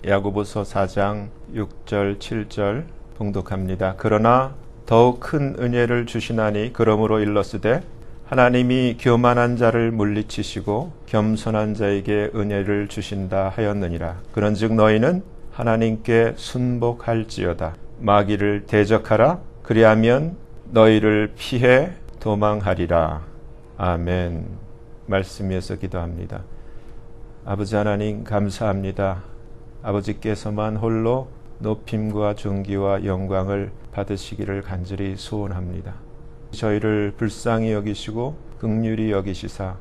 야고보서 4장 6절 7절 봉독합니다. 그러나 더욱 큰 은혜를 주시나니 그러므로 일렀으되 하나님이 교만한 자를 물리치시고 겸손한 자에게 은혜를 주신다 하였느니라. 그런즉 너희는 하나님께 순복할지어다. 마귀를 대적하라. 그리하면 너희를 피해 도망하리라. 아멘. 말씀 위에서 기도합니다. 아버지 하나님 감사합니다. 아버지께서만 홀로 높임과 존귀와 영광을 받으시기를 간절히 소원합니다. 저희를 불쌍히 여기시고 긍휼히 여기시사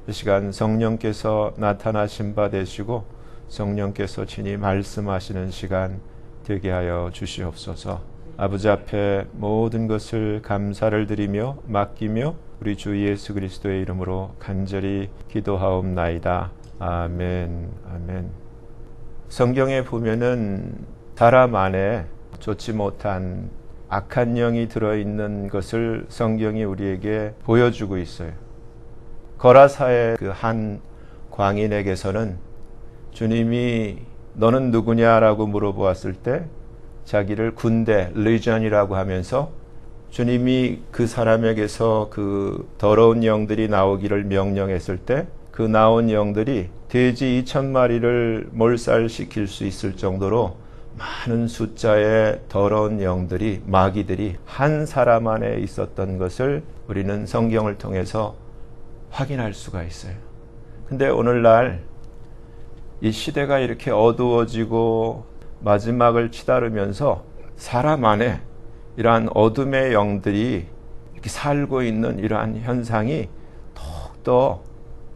이 시간 성령께서 나타나신 바 되시고 성령께서 친히 말씀하시는 시간 되게 하여 주시옵소서. 아버지 앞에 모든 것을 감사를 드리며 맡기며 우리 주 예수 그리스도의 이름으로 간절히 기도하옵나이다. 아멘. 아멘. 성경에 보면은 사람 안에 좋지 못한 악한 영이 들어있는 것을 성경이 우리에게 보여주고 있어요. 거라사의 그 한 광인에게서는 주님이 너는 누구냐라고 물어보았을 때 자기를 군대, 리전이라고 하면서 주님이 그 사람에게서 그 더러운 영들이 나오기를 명령했을 때 그 나온 영들이 돼지 2,000마리를 몰살시킬 수 있을 정도로 많은 숫자의 더러운 영들이, 마귀들이 한 사람 안에 있었던 것을 우리는 성경을 통해서 확인할 수가 있어요. 근데 오늘날 이 시대가 이렇게 어두워지고 마지막을 치달으면서 사람 안에 이러한 어둠의 영들이 이렇게 살고 있는 이러한 현상이 더욱더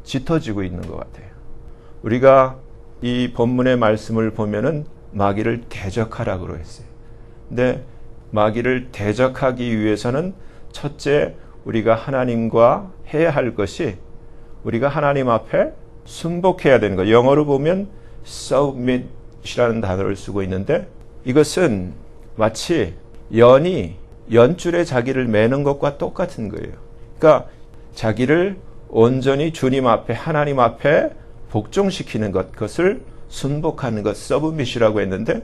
짙어지고 있는 것 같아요. 우리가 이 본문의 말씀을 보면은 마귀를 대적하라고 했어요. 근데 마귀를 대적하기 위해서는 첫째 우리가 하나님과 해야 할 것이 우리가 하나님 앞에 순복해야 되는 거예요. 영어로 보면 submit이라는 단어를 쓰고 있는데 이것은 마치 연이 연줄에 자기를 매는 것과 똑같은 거예요. 그러니까 자기를 온전히 주님 앞에 하나님 앞에 복종시키는 것, 그것을 순복하는 것, 서브밋이라고 했는데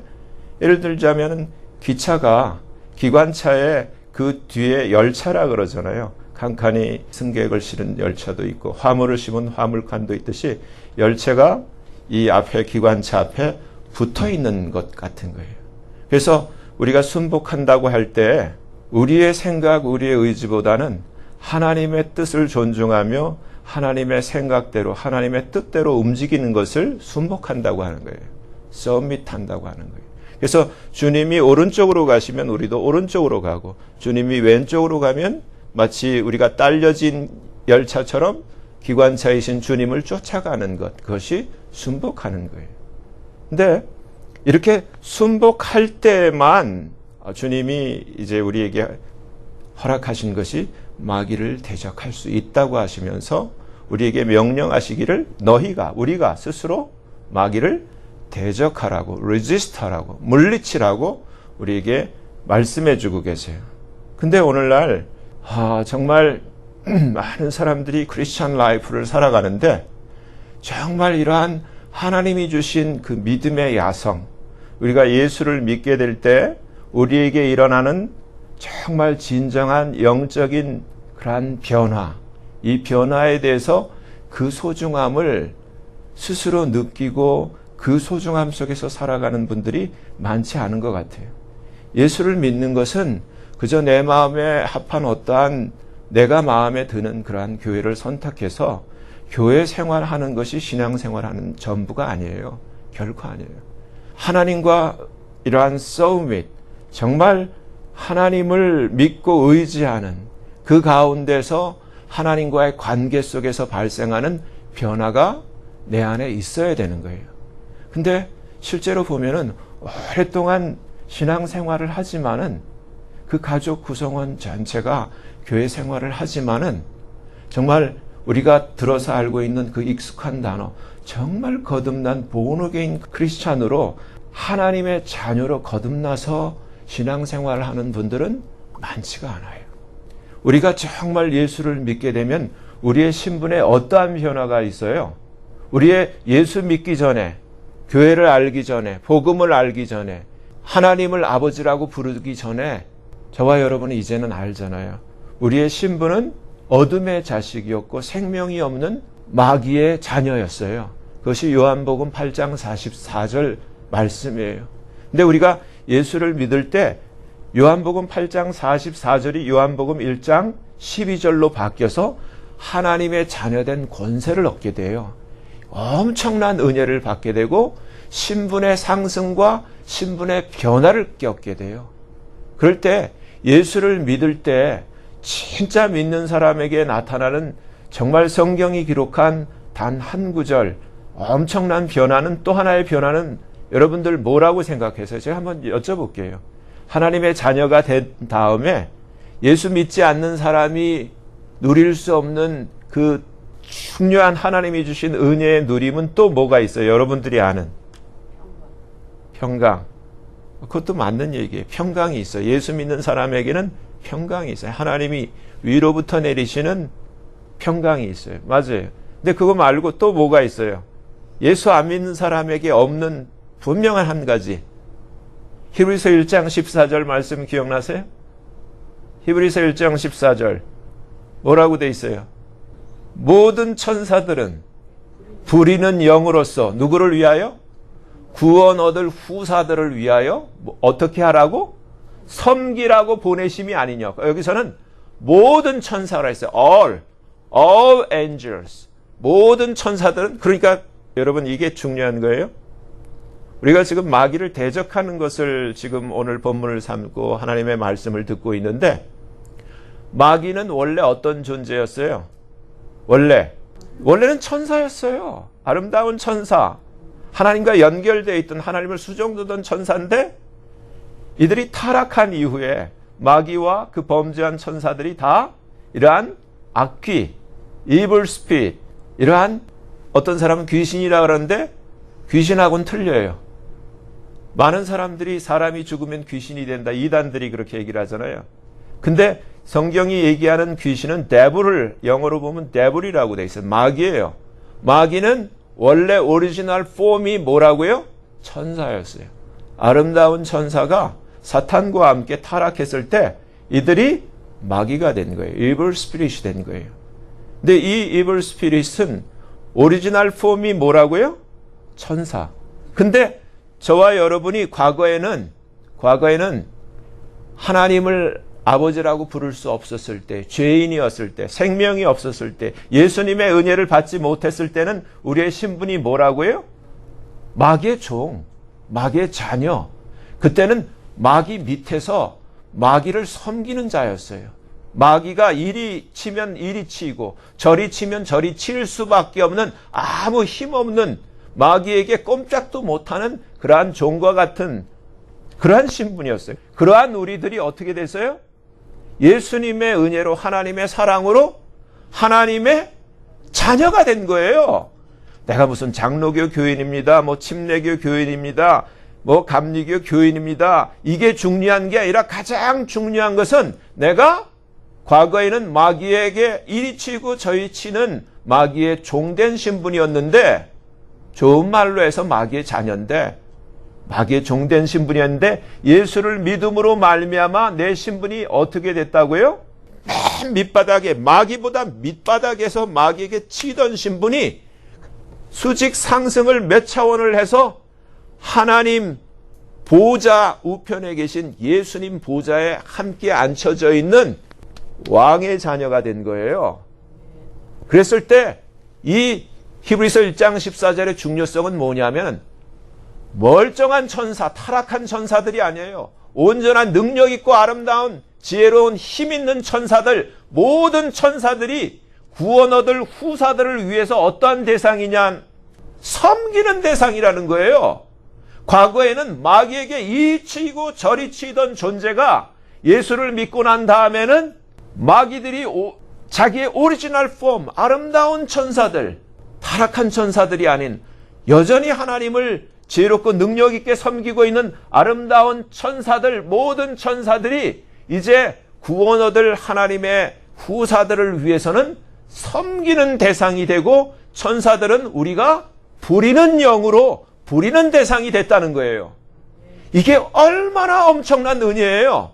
예를 들자면 기차가 기관차에 그 뒤에 열차라 그러잖아요. 칸칸이 승객을 실은 열차도 있고 화물을 싣은 화물칸도 있듯이 열차가 이 앞에 기관차 앞에 붙어 있는 것 같은 거예요. 그래서 우리가 순복한다고 할 때 우리의 생각, 우리의 의지보다는 하나님의 뜻을 존중하며 하나님의 생각대로 하나님의 뜻대로 움직이는 것을 순복한다고 하는 거예요. 서밋한다고 하는 거예요. 그래서 주님이 오른쪽으로 가시면 우리도 오른쪽으로 가고 주님이 왼쪽으로 가면 마치 우리가 딸려진 열차처럼 기관차이신 주님을 쫓아가는 것, 그것이 순복하는 거예요. 근데 이렇게 순복할 때만 주님이 이제 우리에게 허락하신 것이 마귀를 대적할 수 있다고 하시면서 우리에게 명령하시기를 너희가 우리가 스스로 마귀를 대적하라고 resist하라고 물리치라고 우리에게 말씀해 주고 계세요. 근데 오늘날 정말 많은 사람들이 크리스찬 라이프를 살아가는데 정말 이러한 하나님이 주신 그 믿음의 야성, 우리가 예수를 믿게 될 때 우리에게 일어나는 정말 진정한 영적인 그러한 변화, 이 변화에 대해서 그 소중함을 스스로 느끼고 그 소중함 속에서 살아가는 분들이 많지 않은 것 같아요. 예수를 믿는 것은 그저 내 마음에 합한 어떠한 내가 마음에 드는 그러한 교회를 선택해서 교회 생활하는 것이 신앙생활하는 전부가 아니에요. 결코 아니에요. 하나님과 이러한 싸움이 정말 하나님을 믿고 의지하는 그 가운데서 하나님과의 관계 속에서 발생하는 변화가 내 안에 있어야 되는 거예요. 근데 실제로 보면은 오랫동안 신앙생활을 하지만은 그 가족 구성원 전체가 교회 생활을 하지만은 정말 우리가 들어서 알고 있는 그 익숙한 단어, 정말 거듭난 본어게인 크리스찬으로 하나님의 자녀로 거듭나서 신앙생활을 하는 분들은 많지가 않아요. 우리가 정말 예수를 믿게 되면 우리의 신분에 어떠한 변화가 있어요? 우리의 예수 믿기 전에 교회를 알기 전에, 복음을 알기 전에, 하나님을 아버지라고 부르기 전에 저와 여러분은 이제는 알잖아요. 우리의 신분은 어둠의 자식이었고 생명이 없는 마귀의 자녀였어요. 그것이 요한복음 8장 44절 말씀이에요. 근데 우리가 예수를 믿을 때 요한복음 8장 44절이 요한복음 1장 12절로 바뀌어서 하나님의 자녀된 권세를 얻게 돼요. 엄청난 은혜를 받게 되고 신분의 상승과 신분의 변화를 겪게 돼요. 그럴 때 예수를 믿을 때 진짜 믿는 사람에게 나타나는 정말 성경이 기록한 단 한 구절 엄청난 변화는, 또 하나의 변화는 여러분들 뭐라고 생각해서 제가 한번 여쭤볼게요. 하나님의 자녀가 된 다음에 예수 믿지 않는 사람이 누릴 수 없는 그 중요한 하나님이 주신 은혜의 누림은 또 뭐가 있어요? 여러분들이 아는 평강. 그것도 맞는 얘기예요. 평강이 있어요. 예수 믿는 사람에게는 평강이 있어요. 하나님이 위로부터 내리시는 평강이 있어요. 맞아요. 근데 그거 말고 또 뭐가 있어요? 예수 안 믿는 사람에게 없는 분명한 한 가지. 히브리서 1장 14절 말씀 기억나세요? 히브리서 1장 14절 뭐라고 돼 있어요? 모든 천사들은 부리는 영으로서 누구를 위하여? 구원 얻을 후사들을 위하여 어떻게 하라고? 섬기라고 보내심이 아니냐. 여기서는 모든 천사라 했어요. all angels. 모든 천사들은, 그러니까 여러분 이게 중요한 거예요. 우리가 지금 마귀를 대적하는 것을 지금 오늘 본문을 삼고 하나님의 말씀을 듣고 있는데, 마귀는 원래 어떤 존재였어요? 원래는 천사였어요. 아름다운 천사. 하나님과 연결되어 있던, 하나님을 수종두던 천사인데, 이들이 타락한 이후에 마귀와 그 범죄한 천사들이 다 이러한 악귀, evil spirit, 이러한, 어떤 사람은 귀신이라 그러는데 귀신하고는 틀려요. 많은 사람들이 사람이 죽으면 귀신이 된다, 이단들이 그렇게 얘기를 하잖아요. 근데 성경이 얘기하는 귀신은 데블을, 영어로 보면 데블이라고 돼 있어요. 마귀예요. 마귀는 원래 오리지널 폼이 뭐라고요? 천사였어요. 아름다운 천사가 사탄과 함께 타락했을 때 이들이 마귀가 된 거예요. evil spirit이 된 거예요. 근데 이 evil spirit은 오리지널 폼이 뭐라고요? 천사. 근데 저와 여러분이 과거에는 하나님을 아버지라고 부를 수 없었을 때, 죄인이었을 때, 생명이 없었을 때, 예수님의 은혜를 받지 못했을 때는 우리의 신분이 뭐라고요? 마귀의 종, 마귀의 자녀. 그때는 마귀 밑에서 마귀를 섬기는 자였어요. 마귀가 이리 치면 이리 치고 저리 치면 저리 칠 수밖에 없는, 아무 힘없는, 마귀에게 꼼짝도 못하는 그러한 종과 같은 그러한 신분이었어요. 그러한 우리들이 어떻게 됐어요? 예수님의 은혜로, 하나님의 사랑으로 하나님의 자녀가 된 거예요. 내가 무슨 장로교 교인입니다, 뭐 침례교 교인입니다, 뭐 감리교 교인입니다, 이게 중요한 게 아니라 가장 중요한 것은 내가 과거에는 마귀에게 이리 치고 저리 치는 마귀의 종된 신분이었는데, 좋은 말로 해서 마귀의 자녀인데, 마귀의 종된 신분이었는데, 예수를 믿음으로 말미암아 내 신분이 어떻게 됐다고요? 맨 밑바닥에, 마귀보다 밑바닥에서 마귀에게 치던 신분이 수직 상승을 몇 차원을 해서 하나님 보좌 우편에 계신 예수님 보좌에 함께 앉혀져 있는 왕의 자녀가 된 거예요. 그랬을 때 이 히브리서 1장 14절의 중요성은 뭐냐면, 멀쩡한 천사, 타락한 천사들이 아니에요. 온전한 능력 있고 아름다운 지혜로운 힘 있는 천사들, 모든 천사들이 구원 얻을 후사들을 위해서 어떠한 대상이냐? 섬기는 대상이라는 거예요. 과거에는 마귀에게 이리 치고 저리 치던 존재가 예수를 믿고 난 다음에는 마귀들이 자기의 오리지널 폼, 아름다운 천사들, 타락한 천사들이 아닌 여전히 하나님을 지혜롭고 능력 있게 섬기고 있는 아름다운 천사들, 모든 천사들이 이제 구원 얻을 하나님의 후사들을 위해서는 섬기는 대상이 되고, 천사들은 우리가 부리는 영으로 부리는 대상이 됐다는 거예요. 이게 얼마나 엄청난 은혜예요.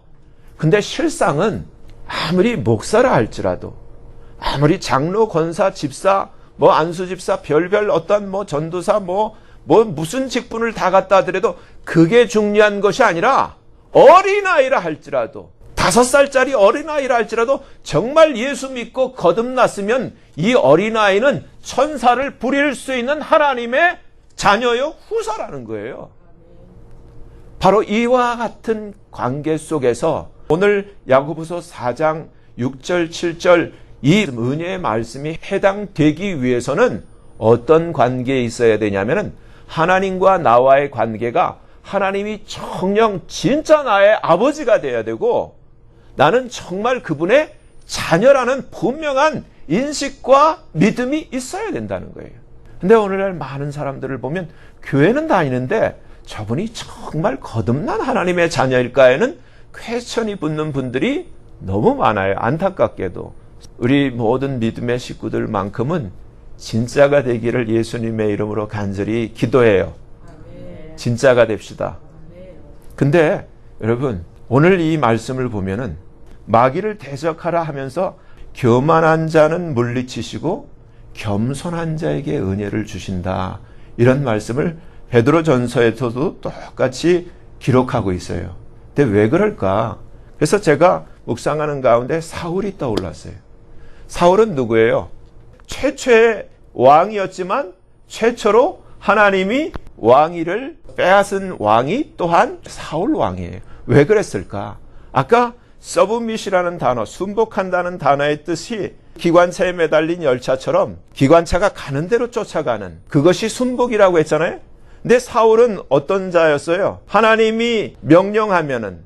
근데 실상은 아무리 목사라 할지라도, 아무리 장로, 권사, 집사, 안수집사, 별별 어떤 전도사, 무슨 직분을 다 갖다 하더라도 그게 중요한 것이 아니라 어린아이라 할지라도, 5살짜리 어린아이라 할지라도 정말 예수 믿고 거듭났으면 이 어린아이는 천사를 부릴 수 있는 하나님의 자녀요, 후사라는 거예요. 바로 이와 같은 관계 속에서 오늘 야고보서 4장 6절, 7절 이 은혜의 말씀이 해당되기 위해서는 어떤 관계에 있어야 되냐면은 하나님과 나와의 관계가 하나님이 정녕 진짜 나의 아버지가 돼야 되고 나는 정말 그분의 자녀라는 분명한 인식과 믿음이 있어야 된다는 거예요. 근데 오늘날 많은 사람들을 보면 교회는 다니는데 저분이 정말 거듭난 하나님의 자녀일까에는 퀘스천이 붙는 분들이 너무 많아요. 안타깝게도. 우리 모든 믿음의 식구들만큼은 진짜가 되기를 예수님의 이름으로 간절히 기도해요. 진짜가 됩시다. 근데 여러분, 오늘 이 말씀을 보면은 마귀를 대적하라 하면서 교만한 자는 물리치시고 겸손한 자에게 은혜를 주신다. 이런 말씀을 베드로전서에서도 똑같이 기록하고 있어요. 근데 왜 그럴까? 그래서 제가 묵상하는 가운데 사울이 떠올랐어요. 사울은 누구예요? 최초의 왕이었지만 최초로 하나님이 왕위를 빼앗은 왕이 또한 사울 왕이에요. 왜 그랬을까? 아까 서브밋이라는 단어, 순복한다는 단어의 뜻이 기관차에 매달린 열차처럼 기관차가 가는 대로 쫓아가는 그것이 순복이라고 했잖아요. 근데 사울은 어떤 자였어요? 하나님이 명령하면은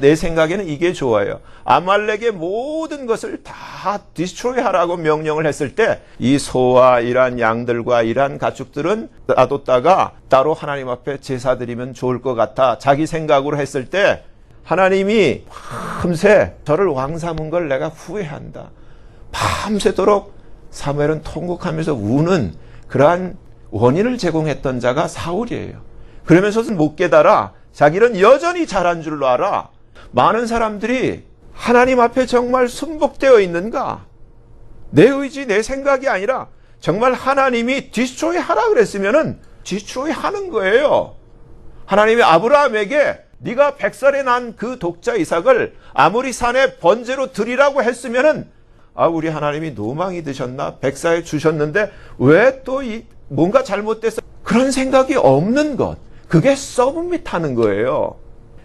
내 생각에는 이게 좋아요. 아말렉의 모든 것을 다 디스트로이 하라고 명령을 했을 때 이 소와 이러한 양들과 이러한 가축들은 놔뒀다가 따로 하나님 앞에 제사 드리면 좋을 것 같아. 자기 생각으로 했을 때 하나님이 밤새 저를 왕 삼은 걸 내가 후회한다. 밤새도록 사무엘은 통곡하면서 우는 그러한 원인을 제공했던 자가 사울이에요. 그러면서도 못 깨달아 자기는 여전히 잘한 줄로 알아. 많은 사람들이 하나님 앞에 정말 순복되어 있는가? 내 의지, 내 생각이 아니라 정말 하나님이 디스트로이 하라 그랬으면은 디스트로이 하는 거예요. 하나님이 아브라함에게 네가 100살에 난 그 독자 이삭을 아모리 산에 번제로 드리라고 했으면은 우리 하나님이 노망이 드셨나? 100살에 주셨는데 왜 또 뭔가 잘못됐어? 그런 생각이 없는 것. 그게 서브밋하는 거예요.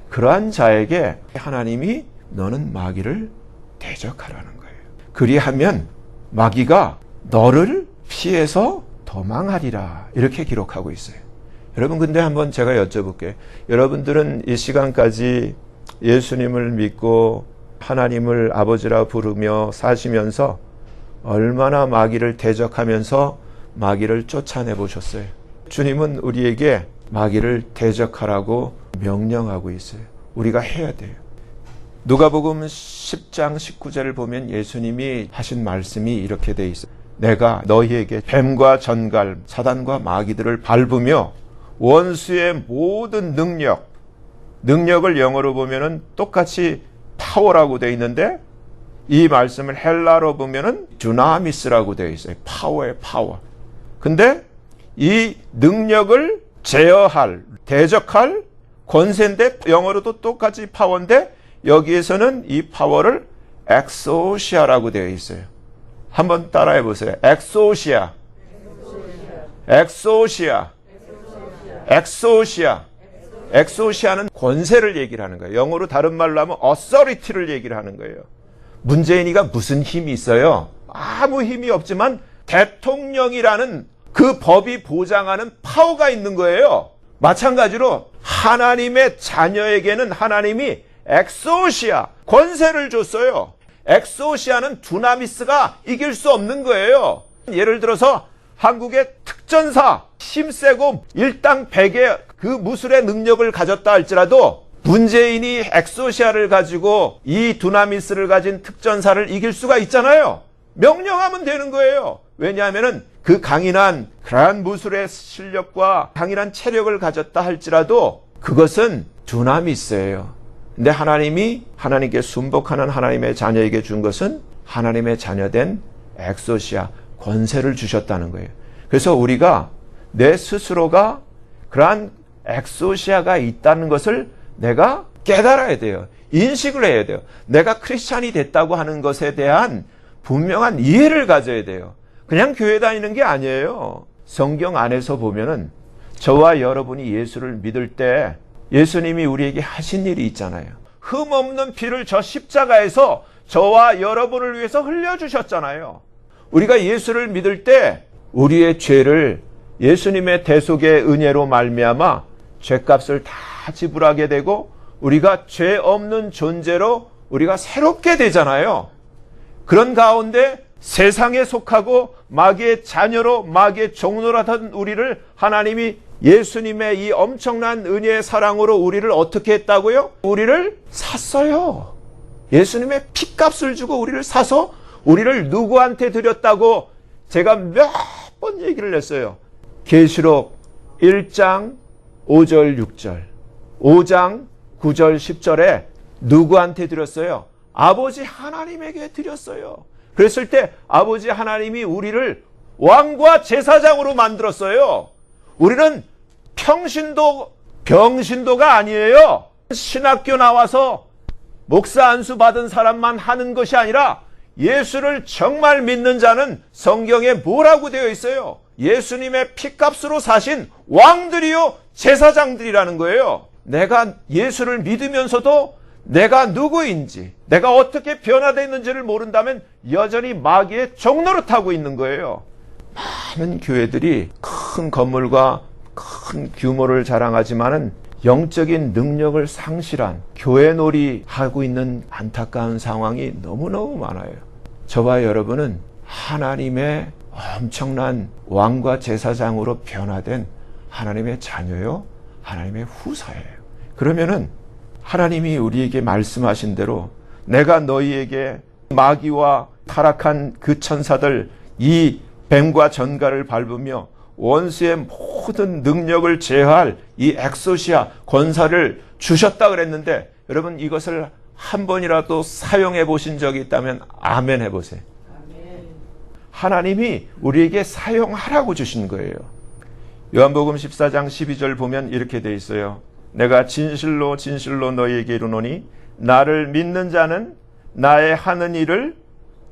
그러한 자에게 하나님이 너는 마귀를 대적하라는 거예요. 그리하면 마귀가 너를 피해서 도망하리라. 이렇게 기록하고 있어요. 여러분, 근데 한번 제가 여쭤볼게요. 여러분들은 이 시간까지 예수님을 믿고 하나님을 아버지라 부르며 사시면서 얼마나 마귀를 대적하면서 마귀를 쫓아내 보셨어요? 주님은 우리에게 마귀를 대적하라고 명령하고 있어요. 우리가 해야 돼요. 누가복음 10장 19절을 보면 예수님이 하신 말씀이 이렇게 돼 있어요. 내가 너희에게 뱀과 전갈, 사단과 마귀들을 밟으며 원수의 모든 능력을 영어로 보면은 똑같이 파워라고 돼 있는데 이 말씀을 헬라로 보면은 두나미스라고 되어 있어요. 파워의 파워. 근데 이 능력을 제어할, 대적할 권세인데 영어로도 똑같이 파워인데 여기에서는 이 파워를 엑소시아라고 되어 있어요. 한번 따라해 보세요. 엑소시아. 엑소시아. 엑소시아. 엑소시아는 권세를 얘기를 하는 거예요. 영어로 다른 말로 하면 authority를 얘기를 하는 거예요. 문재인이가 무슨 힘이 있어요? 아무 힘이 없지만 대통령이라는 그 법이 보장하는 파워가 있는 거예요. 마찬가지로 하나님의 자녀에게는 하나님이 엑소시아, 권세를 줬어요. 엑소시아는 두나미스가 이길 수 없는 거예요. 예를 들어서 한국의 특전사, 힘세고 일당백의 그 무술의 능력을 가졌다 할지라도 문재인이 엑소시아를 가지고 이 두나미스를 가진 특전사를 이길 수가 있잖아요. 명령하면 되는 거예요. 왜냐하면은 그 강인한 그러한 무술의 실력과 강인한 체력을 가졌다 할지라도 그것은 두나미스예요. 근데 하나님이 하나님께 순복하는 하나님의 자녀에게 준 것은 하나님의 자녀된 엑소시아, 권세를 주셨다는 거예요. 그래서 우리가 내 스스로가 그러한 엑소시아가 있다는 것을 내가 깨달아야 돼요. 인식을 해야 돼요. 내가 크리스찬이 됐다고 하는 것에 대한 분명한 이해를 가져야 돼요. 그냥 교회 다니는 게 아니에요. 성경 안에서 보면은 저와 여러분이 예수를 믿을 때 예수님이 우리에게 하신 일이 있잖아요. 흠없는 피를 저 십자가에서 저와 여러분을 위해서 흘려주셨잖아요. 우리가 예수를 믿을 때 우리의 죄를 예수님의 대속의 은혜로 말미암아 죄값을 다 지불하게 되고 우리가 죄 없는 존재로 우리가 새롭게 되잖아요. 그런 가운데 세상에 속하고 마귀의 자녀로 마귀의 종노릇하던 우리를 하나님이 예수님의 이 엄청난 은혜의 사랑으로 우리를 어떻게 했다고요? 우리를 샀어요. 예수님의 핏값을 주고 우리를 사서 우리를 누구한테 드렸다고 제가 몇 번 얘기를 했어요. 계시록 1장 5절 6절 5장 9절 10절에 누구한테 드렸어요? 아버지 하나님에게 드렸어요. 그랬을 때 아버지 하나님이 우리를 왕과 제사장으로 만들었어요. 우리는 병신도가 아니에요. 신학교 나와서 목사 안수 받은 사람만 하는 것이 아니라 예수를 정말 믿는 자는 성경에 뭐라고 되어 있어요? 예수님의 핏값으로 사신 왕들이요 제사장들이라는 거예요. 내가 예수를 믿으면서도 내가 누구인지, 내가 어떻게 변화되어 있는지를 모른다면 여전히 마귀의 종노릇하고 있는 거예요. 많은 교회들이 큰 건물과 큰 규모를 자랑하지만은 영적인 능력을 상실한 교회놀이 하고 있는 안타까운 상황이 너무너무 많아요. 저와 여러분은 하나님의 엄청난 왕과 제사장으로 변화된 하나님의 자녀요, 하나님의 후사예요. 그러면은 하나님이 우리에게 말씀하신 대로 내가 너희에게 마귀와 타락한 그 천사들 이 뱀과 전갈을 밟으며 원수의 모든 능력을 제어할 이 엑소시아 권사를 주셨다 그랬는데 여러분 이것을 한 번이라도 사용해 보신 적이 있다면 아멘 해보세요. 아멘. 하나님이 우리에게 사용하라고 주신 거예요. 요한복음 14장 12절 보면 이렇게 돼 있어요. 내가 진실로 진실로 너희에게 이르노니 나를 믿는 자는 나의 하는 일을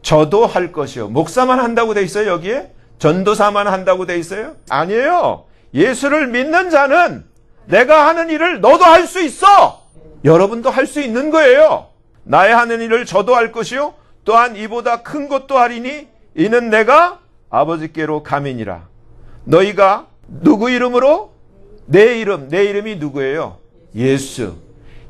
저도 할 것이요. 목사만 한다고 돼 있어요 여기에? 전도사만 한다고 돼 있어요? 아니에요. 예수를 믿는 자는 내가 하는 일을 너도 할 수 있어. 여러분도 할 수 있는 거예요. 나의 하는 일을 저도 할 것이요 또한 이보다 큰 것도 하리니 이는 내가 아버지께로 감이니라. 너희가 누구 이름으로? 내 이름이 누구예요? 예수.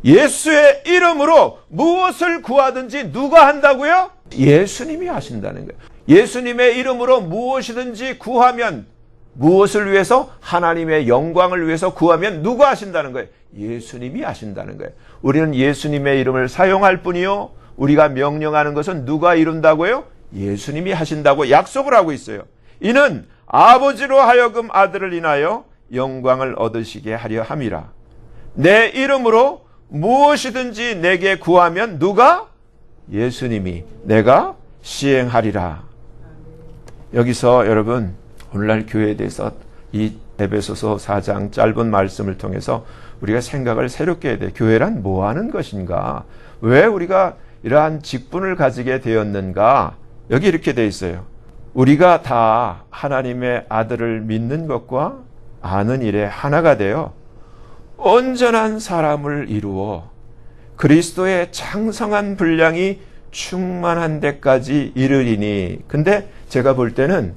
예수의 이름으로 무엇을 구하든지 누가 한다고요? 예수님이 하신다는 거예요. 예수님의 이름으로 무엇이든지 구하면 무엇을 위해서? 하나님의 영광을 위해서 구하면 누가 하신다는 거예요? 예수님이 하신다는 거예요. 우리는 예수님의 이름을 사용할 뿐이요. 우리가 명령하는 것은 누가 이룬다고요? 예수님이 하신다고 약속을 하고 있어요. 이는 아버지로 하여금 아들을 인하여 영광을 얻으시게 하려 함이라. 내 이름으로 무엇이든지 내게 구하면 누가? 예수님이 내가 시행하리라. 여기서 여러분 오늘날 교회에 대해서 이 에베소서 4장 짧은 말씀을 통해서 우리가 생각을 새롭게 해야 돼. 교회란 뭐 하는 것인가? 왜 우리가 이러한 직분을 가지게 되었는가? 여기 이렇게 돼 있어요. 우리가 다 하나님의 아들을 믿는 것과 아는 일에 하나가 되어 온전한 사람을 이루어 그리스도의 장성한 분량이 충만한 데까지 이르리니. 근데 제가 볼 때는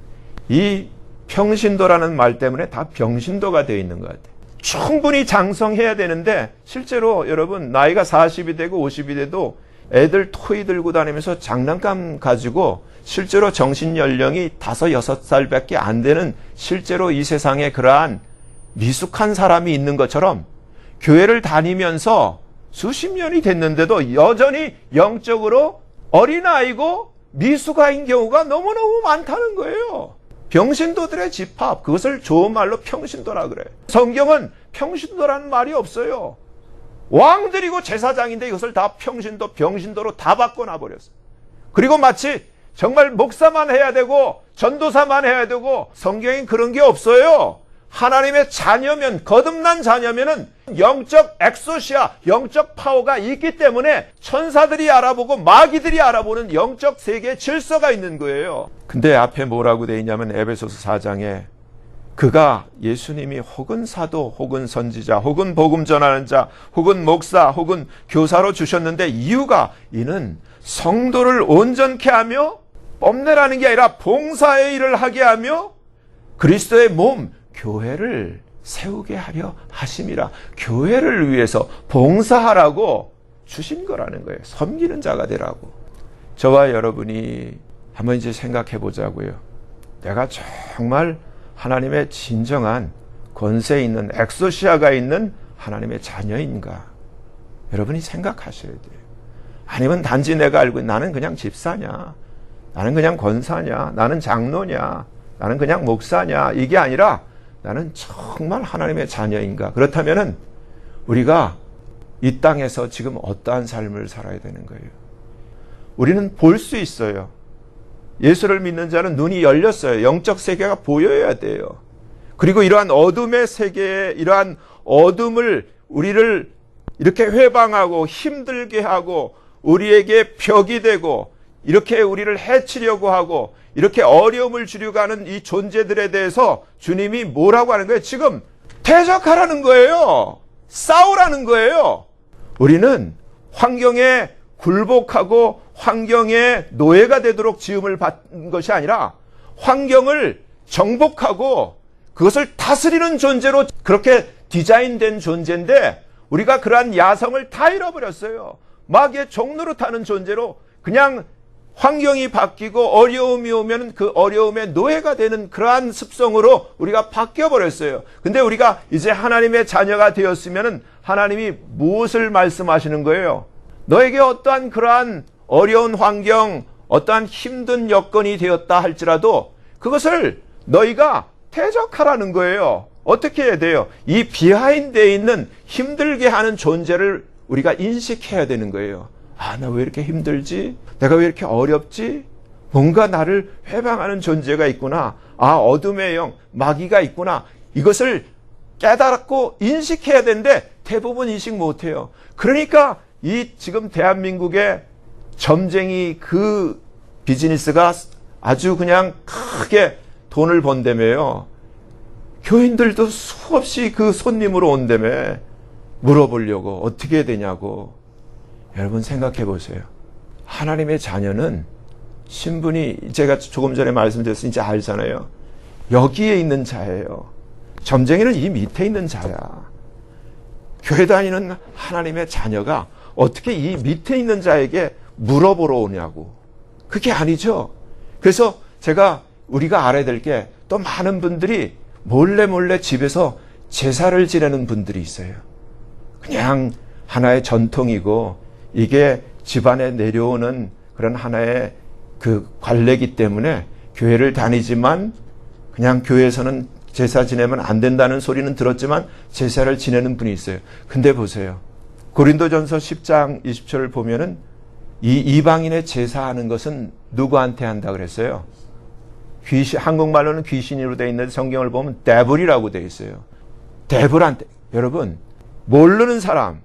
이 평신도라는 말 때문에 다 병신도가 되어 있는 것 같아요. 충분히 장성해야 되는데 실제로 여러분 나이가 40이 되고 50이 돼도 애들 토이 들고 다니면서 장난감 가지고 실제로 정신연령이 5, 6살밖에 안 되는 실제로 이 세상에 그러한 미숙한 사람이 있는 것처럼 교회를 다니면서 수십 년이 됐는데도 여전히 영적으로 어린아이고 미숙아인 경우가 너무너무 많다는 거예요. 병신도들의 집합, 그것을 좋은 말로 평신도라 그래. 성경은 평신도라는 말이 없어요. 왕들이고 제사장인데 이것을 다 평신도, 병신도로 다 바꿔놔버렸어요. 그리고 마치 정말 목사만 해야 되고 전도사만 해야 되고, 성경엔 그런 게 없어요. 하나님의 자녀면, 거듭난 자녀면은 영적 엑소시아, 영적 파워가 있기 때문에 천사들이 알아보고 마귀들이 알아보는 영적 세계의 질서가 있는 거예요. 근데 앞에 뭐라고 돼 있냐면 에베소서 4장에 그가 예수님이 혹은 사도, 혹은 선지자, 혹은 복음 전하는 자, 혹은 목사, 혹은 교사로 주셨는데 이유가 이는 성도를 온전케 하며, 뽐내라는 게 아니라 봉사의 일을 하게 하며 그리스도의 몸, 교회를 세우게 하려 하심이라. 교회를 위해서 봉사하라고 주신 거라는 거예요. 섬기는 자가 되라고. 저와 여러분이 한번 이제 생각해 보자고요. 내가 정말 하나님의 진정한 권세 있는, 엑소시아가 있는 하나님의 자녀인가? 여러분이 생각하셔야 돼요. 아니면 단지 내가 알고 나는 그냥 집사냐, 나는 그냥 권사냐, 나는 장로냐, 나는 그냥 목사냐, 이게 아니라 나는 정말 하나님의 자녀인가? 그렇다면은 우리가 이 땅에서 지금 어떠한 삶을 살아야 되는 거예요? 우리는 볼 수 있어요. 예수를 믿는 자는 눈이 열렸어요. 영적 세계가 보여야 돼요. 그리고 이러한 어둠의 세계에, 이러한 어둠을, 우리를 이렇게 회방하고 힘들게 하고 우리에게 벽이 되고 이렇게 우리를 해치려고 하고 이렇게 어려움을 주려고 하는 이 존재들에 대해서 주님이 뭐라고 하는 거예요? 지금 대적하라는 거예요. 싸우라는 거예요. 우리는 환경에 굴복하고 환경의 노예가 되도록 지음을 받은 것이 아니라 환경을 정복하고 그것을 다스리는 존재로 그렇게 디자인된 존재인데, 우리가 그러한 야성을 다 잃어버렸어요. 마귀의 종로로 타는 존재로 그냥 환경이 바뀌고 어려움이 오면 그 어려움의 노예가 되는 그러한 습성으로 우리가 바뀌어버렸어요. 근데 우리가 이제 하나님의 자녀가 되었으면 하나님이 무엇을 말씀하시는 거예요? 너에게 어떠한 그러한 어려운 환경, 어떠한 힘든 여건이 되었다 할지라도 그것을 너희가 대적하라는 거예요. 어떻게 해야 돼요? 이 비하인드에 있는 힘들게 하는 존재를 우리가 인식해야 되는 거예요. 아, 나 왜 이렇게 힘들지? 내가 왜 이렇게 어렵지? 뭔가 나를 회방하는 존재가 있구나. 아, 어둠의 영, 마귀가 있구나. 이것을 깨달고 인식해야 되는데 대부분 인식 못해요. 그러니까 이 지금 대한민국의 점쟁이 그 비즈니스가 아주 그냥 크게 돈을 번다며요. 교인들도 수없이 그 손님으로 온다며 물어보려고 어떻게 해야 되냐고. 여러분 생각해 보세요. 하나님의 자녀는 신분이, 제가 조금 전에 말씀드렸으니 이제 알잖아요. 여기에 있는 자예요. 점쟁이는 이 밑에 있는 자야. 교회 다니는 하나님의 자녀가 어떻게 이 밑에 있는 자에게 물어보러 오냐고. 그게 아니죠. 그래서 우리가 알아야 될 게, 또 많은 분들이 몰래 집에서 제사를 지내는 분들이 있어요. 그냥 하나의 전통이고 이게 집안에 내려오는 그런 하나의 그 관례이기 때문에 교회를 다니지만 그냥 교회에서는 제사 지내면 안 된다는 소리는 들었지만 제사를 지내는 분이 있어요. 근데 보세요. 고린도전서 10장 20절을 보면은 이 이방인의 제사하는 것은 누구한테 한다 그랬어요? 한국말로는 귀신으로 되어 있는데 성경을 보면 데블이라고 되어 있어요. 데블한테. 여러분, 모르는 사람,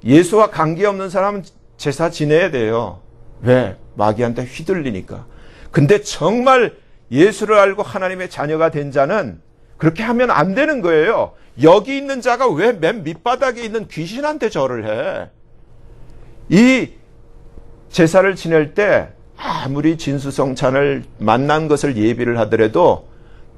예수와 관계없는 사람은 제사 지내야 돼요. 왜? 마귀한테 휘둘리니까. 근데 정말 예수를 알고 하나님의 자녀가 된 자는 그렇게 하면 안 되는 거예요. 여기 있는 자가 왜 맨 밑바닥에 있는 귀신한테 절을 해? 이 제사를 지낼 때 아무리 진수성찬을 만난 것을 예비를 하더라도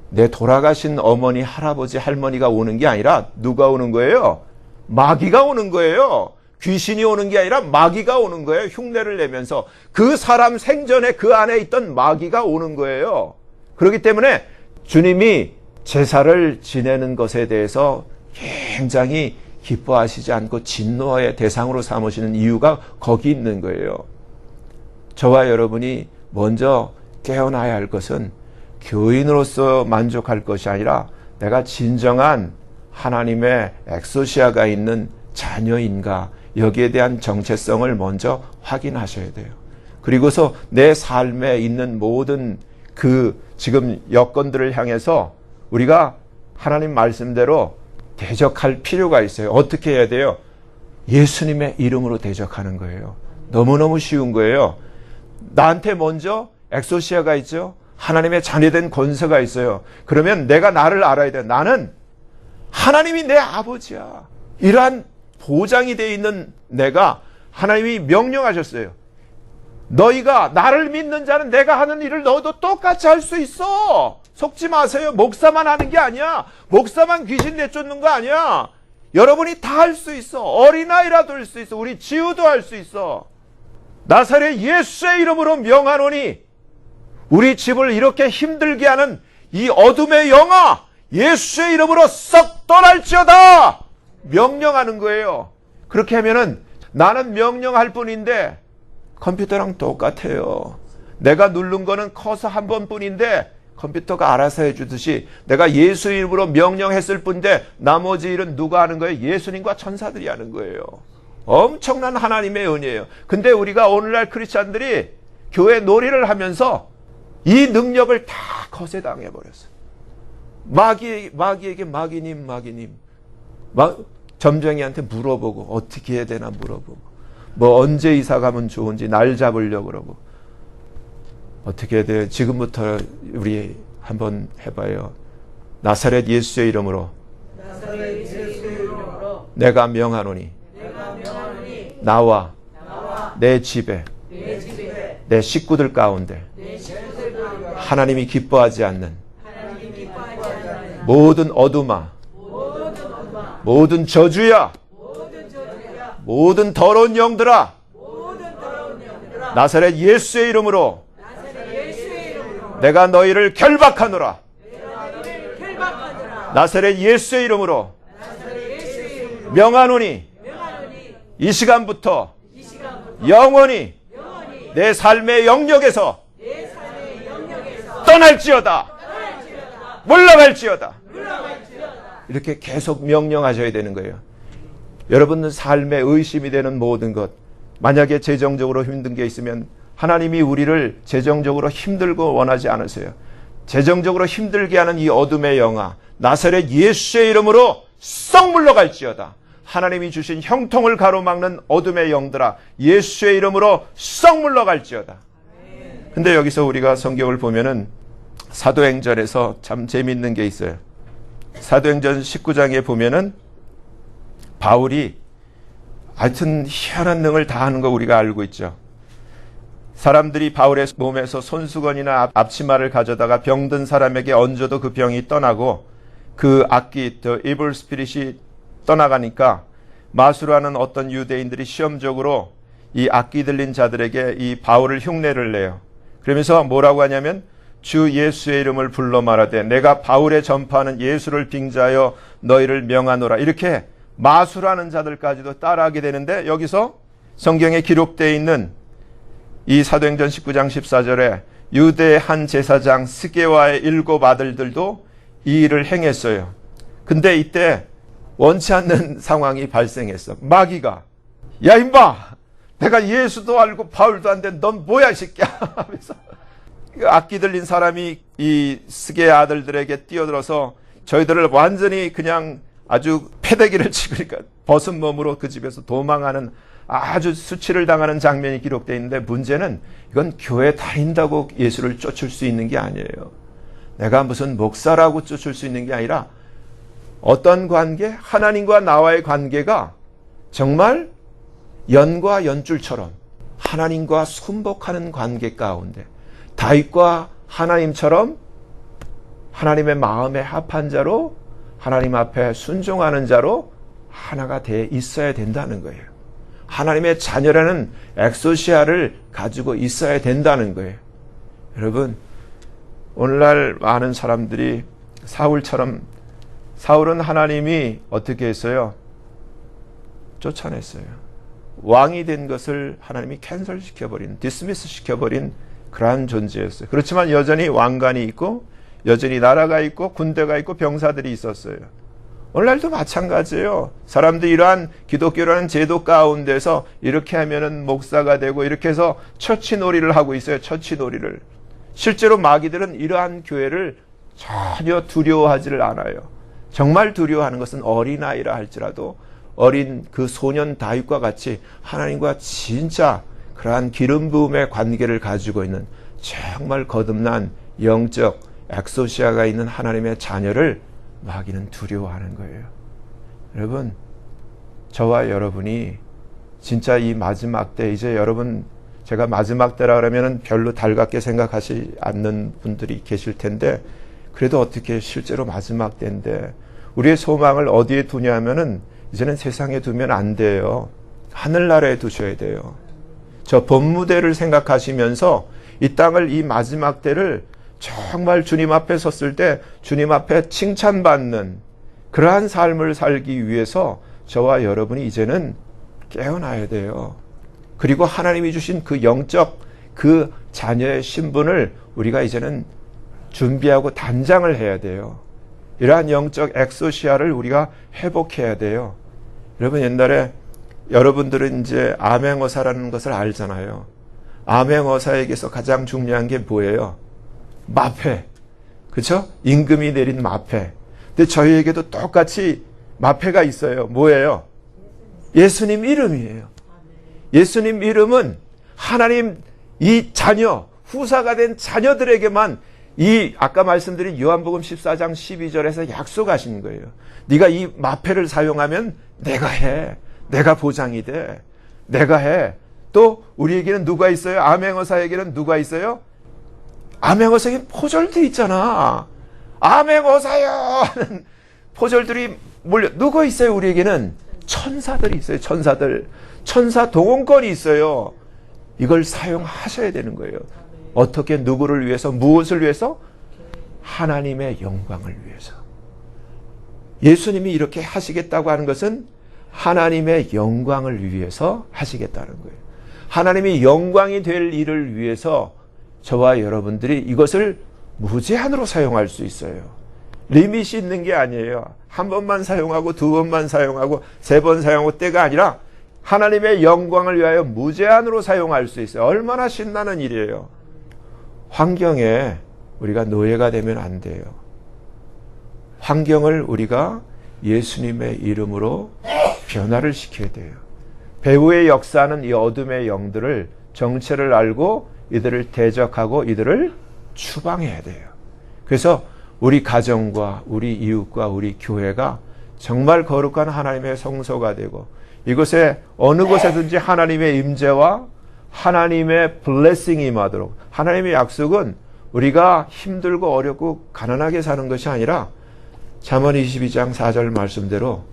내 돌아가신 어머니, 할아버지, 할머니가 오는 게 아니라 누가 오는 거예요? 마귀가 오는 거예요. 귀신이 오는 게 아니라 마귀가 오는 거예요. 흉내를 내면서 그 사람 생전에 그 안에 있던 마귀가 오는 거예요. 그렇기 때문에 주님이 제사를 지내는 것에 대해서 굉장히 기뻐하시지 않고 진노의 대상으로 삼으시는 이유가 거기 있는 거예요. 저와 여러분이 먼저 깨어나야 할 것은 교인으로서 만족할 것이 아니라 내가 진정한 하나님의 엑소시아가 있는 자녀인가, 여기에 대한 정체성을 먼저 확인하셔야 돼요. 그리고서 내 삶에 있는 모든 그 지금 여건들을 향해서 우리가 하나님 말씀대로 대적할 필요가 있어요. 어떻게 해야 돼요? 예수님의 이름으로 대적하는 거예요. 너무너무 쉬운 거예요. 나한테 먼저 엑소시아가 있죠. 하나님의 자녀된 권세가 있어요. 그러면 내가 나를 알아야 돼. 나는 하나님이 내 아버지야. 이러한 보장이 되어 있는 내가, 하나님이 명령하셨어요. 너희가 나를 믿는 자는 내가 하는 일을 너도 똑같이 할 수 있어. 속지 마세요. 목사만 하는 게 아니야. 목사만 귀신 내쫓는 거 아니야. 여러분이 다 할 수 있어. 어린아이라도 할 수 있어. 우리 지우도 할 수 있어. 나사렛 예수의 이름으로 명하노니, 우리 집을 이렇게 힘들게 하는 이 어둠의 영아, 예수의 이름으로 썩 떠날지어다! 명령하는 거예요. 그렇게 하면은 나는 명령할 뿐인데 컴퓨터랑 똑같아요. 내가 누른 거는 커서 한 번뿐인데 컴퓨터가 알아서 해주듯이 내가 예수 이름으로 명령했을 뿐인데 나머지 일은 누가 하는 거예요? 예수님과 천사들이 하는 거예요. 엄청난 하나님의 은혜예요. 근데 우리가 오늘날 크리스찬들이 교회 놀이를 하면서 이 능력을 다 거세당해버렸어요. 마귀에게 마귀님 점쟁이한테 물어보고 어떻게 해야 되나 물어보고 뭐 언제 이사 가면 좋은지 날 잡으려고 그러고 어떻게 해야 돼요? 지금부터 우리 한번 해봐요. 나사렛 예수의 이름으로 내가 명하노니 나와 내 집에 내 식구들 가운데 하나님이 기뻐하지 않는 모든 어둠아, 모든 저주야, 모든 더러운 영들아, 나사렛 예수의 이름으로 내가 너희를 결박하노라. 나사렛 예수의 이름으로 명하노니 이 시간부터 영원히 내 삶의 영역에서 떠날지어다. 물러갈지어다. 이렇게 계속 명령하셔야 되는 거예요. 여러분은 삶에 의심이 되는 모든 것, 만약에 재정적으로 힘든 게 있으면 하나님이 우리를 재정적으로 힘들고 원하지 않으세요. 재정적으로 힘들게 하는 이 어둠의 영아, 나사렛 예수의 이름으로 썩 물러갈지어다. 하나님이 주신 형통을 가로막는 어둠의 영들아, 예수의 이름으로 썩 물러갈지어다. 근데 여기서 우리가 성경을 보면은 사도행전에서 참 재미있는 게 있어요. 사도행전 19장에 보면은 바울이 하여튼 희한한 능을 다 하는 거 우리가 알고 있죠. 사람들이 바울의 몸에서 손수건이나 앞치마를 가져다가 병든 사람에게 얹어도 그 병이 떠나고 그 악기, the evil spirit이 떠나가니까 마술하는 어떤 유대인들이 시험적으로 이 악기 들린 자들에게 이 바울을 흉내를 내요. 그러면서 뭐라고 하냐면 주 예수의 이름을 불러 말하되 내가 바울의 전파하는 예수를 빙자하여 너희를 명하노라. 이렇게 마술하는 자들까지도 따라하게 되는데 여기서 성경에 기록되어 있는 이 사도행전 19장 14절에 유대의 한 제사장 스게와의 7 아들들도 이 일을 행했어요. 근데 이때 원치 않는 상황이 발생했어. 마귀가 야 임마 내가 예수도 알고 바울도 안 돼. 넌 뭐야 이 새끼야 하면서 악기 들린 사람이 이 스게 아들들에게 뛰어들어서 저희들을 완전히 그냥 아주 패대기를 치니까 벗은 몸으로 그 집에서 도망하는 아주 수치를 당하는 장면이 기록되어 있는데 문제는 이건 교회 다닌다고 예수를 쫓을 수 있는 게 아니에요. 내가 무슨 목사라고 쫓을 수 있는 게 아니라 어떤 관계? 하나님과 나와의 관계가 정말 연과 연줄처럼 하나님과 순복하는 관계 가운데 다윗과 하나님처럼 하나님의 마음에 합한 자로 하나님 앞에 순종하는 자로 하나가 돼 있어야 된다는 거예요. 하나님의 자녀라는 엑소시아를 가지고 있어야 된다는 거예요. 여러분, 오늘날 많은 사람들이 사울은 하나님이 어떻게 했어요? 쫓아냈어요. 왕이 된 것을 하나님이 캔슬시켜버린, 디스미스 시켜버린 그러한 존재였어요. 그렇지만 여전히 왕관이 있고 여전히 나라가 있고 군대가 있고 병사들이 있었어요. 오늘날도 마찬가지예요. 사람들이 이러한 기독교라는 제도 가운데서 이렇게 하면은 목사가 되고 이렇게 해서 처치놀이를 하고 있어요. 처치놀이를. 실제로 마귀들은 이러한 교회를 전혀 두려워하지를 않아요. 정말 두려워하는 것은 어린아이라 할지라도 어린 그 소년 다윗과 같이 하나님과 진짜 그러한 기름 부음의 관계를 가지고 있는 정말 거듭난 영적 엑소시아가 있는 하나님의 자녀를 마귀는 두려워하는 거예요. 여러분, 저와 여러분이 진짜 이 마지막 때, 이제 여러분 제가 마지막 때라 그러면 별로 달갑게 생각하지 않는 분들이 계실 텐데, 그래도 어떻게 실제로 마지막 때인데 우리의 소망을 어디에 두냐 하면은 이제는 세상에 두면 안 돼요. 하늘나라에 두셔야 돼요. 저 본무대를 생각하시면서 이 땅을, 이 마지막 때를 정말 주님 앞에 섰을 때 주님 앞에 칭찬받는 그러한 삶을 살기 위해서 저와 여러분이 이제는 깨어나야 돼요. 그리고 하나님이 주신 그 영적 그 자녀의 신분을 우리가 이제는 준비하고 단장을 해야 돼요. 이러한 영적 엑소시아를 우리가 회복해야 돼요. 여러분, 옛날에 여러분들은 이제 암행어사라는 것을 알잖아요. 암행어사에게서 가장 중요한 게 뭐예요? 마패. 그렇죠? 임금이 내린 마패. 근데 저희에게도 똑같이 마패가 있어요. 뭐예요? 예수님 이름이에요. 예수님 이름은 하나님 이 자녀, 후사가 된 자녀들에게만 이 아까 말씀드린 요한복음 14장 12절에서 약속하신 거예요. 네가 이 마패를 사용하면 내가 해. 내가 보장이 돼. 내가 해. 또 우리에게는 누가 있어요? 암행어사에게는 누가 있어요? 암행어사에게는 포졸도 있잖아. 암행어사요 하는 포졸들이 몰려. 누가 있어요? 우리에게는 천사들이 있어요. 천사들. 천사 동원권이 있어요. 이걸 사용하셔야 되는 거예요. 어떻게, 누구를 위해서, 무엇을 위해서? 하나님의 영광을 위해서. 예수님이 이렇게 하시겠다고 하는 것은 하나님의 영광을 위해서 하시겠다는 거예요. 하나님이 영광이 될 일을 위해서 저와 여러분들이 이것을 무제한으로 사용할 수 있어요. 리밋이 있는 게 아니에요. 한 번만 사용하고 두 번만 사용하고 세 번 사용하고 때가 아니라 하나님의 영광을 위하여 무제한으로 사용할 수 있어요. 얼마나 신나는 일이에요. 환경에 우리가 노예가 되면 안 돼요. 환경을 우리가 예수님의 이름으로 변화를 시켜야 돼요. 배후의 역사는 이 어둠의 영들을, 정체를 알고 이들을 대적하고 이들을 추방해야 돼요. 그래서 우리 가정과 우리 이웃과 우리 교회가 정말 거룩한 하나님의 성소가 되고 이곳에 어느 곳에든지 하나님의 임재와 하나님의 블레싱이 임하도록. 하나님의 약속은 우리가 힘들고 어렵고 가난하게 사는 것이 아니라 잠언 22장 4절 말씀대로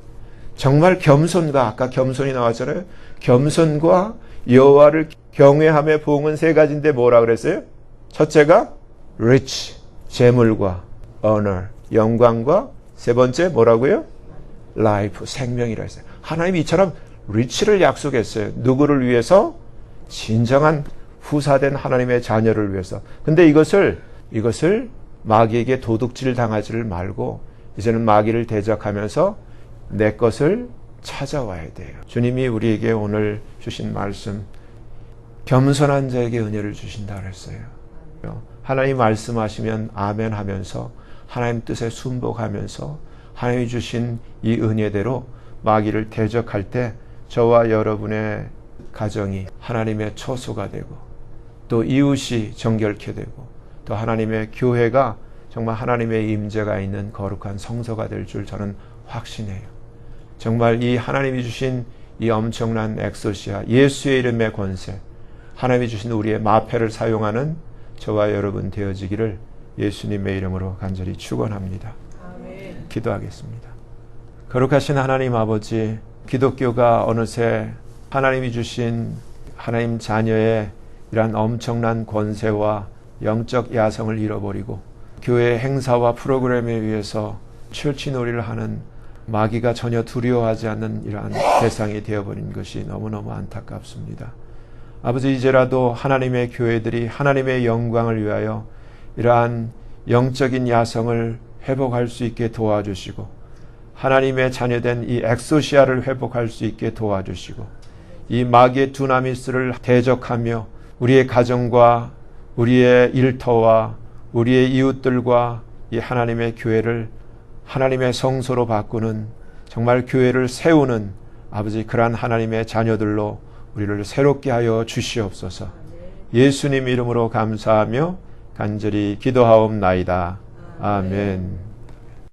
정말 겸손과, 아까 겸손이 나왔잖아요. 겸손과 여호와를 경외함의 보응은 세 가지인데 뭐라 그랬어요? 첫째가 rich, 재물과 honor, 영광과 세 번째 뭐라고요? life, 생명이라 했어요. 하나님이 이처럼 rich를 약속했어요. 누구를 위해서? 진정한 후사된 하나님의 자녀를 위해서. 근데 이것을 마귀에게 도둑질 당하지를 말고 이제는 마귀를 대적하면서 내 것을 찾아와야 돼요. 주님이 우리에게 오늘 주신 말씀, 겸손한 자에게 은혜를 주신다 그랬어요. 하나님 말씀하시면 아멘 하면서 하나님 뜻에 순복하면서 하나님이 주신 이 은혜대로 마귀를 대적할 때 저와 여러분의 가정이 하나님의 처소가 되고 또 이웃이 정결케 되고 또 하나님의 교회가 정말 하나님의 임재가 있는 거룩한 성소가 될 줄 저는 확신해요. 정말 이 하나님이 주신 이 엄청난 엑소시아, 예수의 이름의 권세, 하나님이 주신 우리의 마패를 사용하는 저와 여러분 되어지기를 예수님의 이름으로 간절히 축원합니다. 아멘. 기도하겠습니다. 거룩하신 하나님 아버지, 기독교가 어느새 하나님이 주신 하나님 자녀의 이러한 엄청난 권세와 영적 야성을 잃어버리고 교회 행사와 프로그램에 의해서 철치놀이를 하는 마귀가 전혀 두려워하지 않는 이러한 대상이 되어버린 것이 너무너무 안타깝습니다. 아버지, 이제라도 하나님의 교회들이 하나님의 영광을 위하여 이러한 영적인 야성을 회복할 수 있게 도와주시고, 하나님의 자녀된 이 엑소시아를 회복할 수 있게 도와주시고, 이 마귀의 두나미스를 대적하며 우리의 가정과 우리의 일터와 우리의 이웃들과 이 하나님의 교회를 하나님의 성소로 바꾸는, 정말 교회를 세우는 아버지, 그러한 하나님의 자녀들로 우리를 새롭게 하여 주시옵소서. 예수님 이름으로 감사하며 간절히 기도하옵나이다. 아멘.